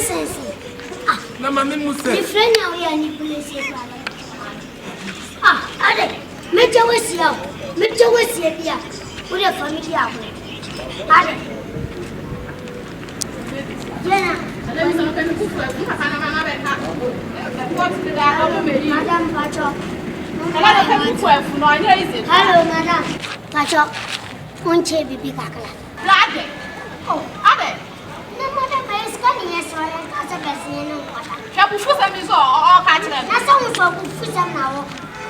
Sense. Na mami musa. Your friend now here ni police. Ade. Meja wesia. Meja wesia bia. Wo de family abo. Ade. Jena. Madam Pacho. Hello, madam. Pacho. Unche bibi kakala. Ade. Oh, Ade. No, madam, I is coming here, so I can't say no water. Shabu fusa mi so o ka kire. Na so mo so fusa na wo.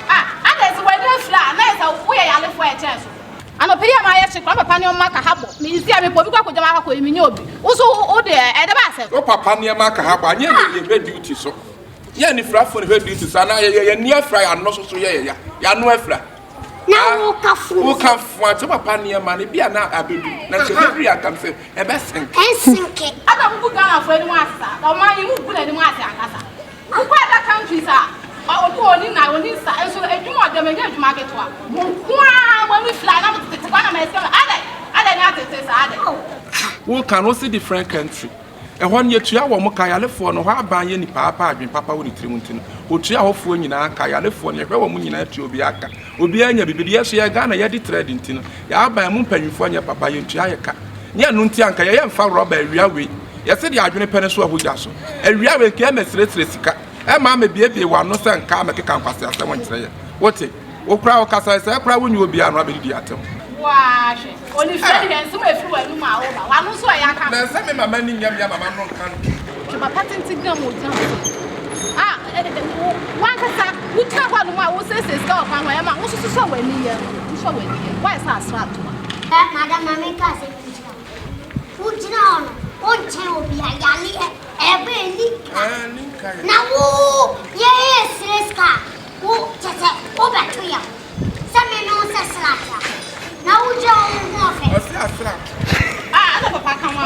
Ade se we dey fla, na se wo ye yale fo e chance. Ano pedi ama ye chekwa papa ne o maka habo. Mi si abi po bi kwa ko jama akọ emi nye obi. Wo so o de e de ba se. O papa ne maka habo, anye ye be duty so. Ye ni fra fo ne be duty so na ye ni afra ya no so ye ya no afra. Na wo kafu. Wo kafu ati papa ne ma ne bia na abedu. Na se be ria kam se e be senke. Ensinke. Ada mu Ghana fo eni mu asa. O ma yi mu bu na ni mu asa akasa. Wo kwa da countries a o do oni na oni sa enso edwuma de me edwuma keto a. Mo kwa mo mi fly na mo tete kwa na me se Ade na tete sa ade. Wo can see different country. E hon ye tua wo mo kayalefo no ho aban ye ni papa adwen papa wo ni tiri muntino. O tua hofo nyina kayalefo ne hwe wo mo nyina tua obi aka. Obi anya bibidi ye so ye Ghana ye di trade ntino. Ya aban mu mpanyimfo anya papa ye tua ye ka. Nye no nti anka ye mfa roba awia we. Ye se de adwene pene so ahogya so. Awia we ke mesresre sika. E ma me biebie wa no se nka mekeka nkwase asem nkyere ye. Wote wo kra wo kasa se kra wo nyi obi anu abedi atem. Wa she oni friend hen so efi wa nu ma wo ba wa no so ya ka na se me mama ni nyam ya mama no kan ke ba patenti gam o jan wa kasa wutra kwa no ma wo se ska o kan wa ma wo so so wa ni ye why sa asra to Madam mami ka se wutra. Wutra on. On che obi ayali e be ni. Ni kai. Na wo ye sreska. Wo tete o ba to ya. Sa me no se slata. Na uja mo fe. O se asra. Ada papa kan wa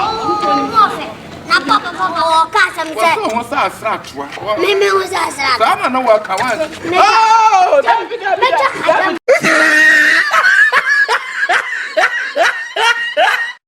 Mo fe. Na papa o ka sam se. Wo sa asra toa. Me wo sa asra. Sa na no wa ka wa. Oh, David.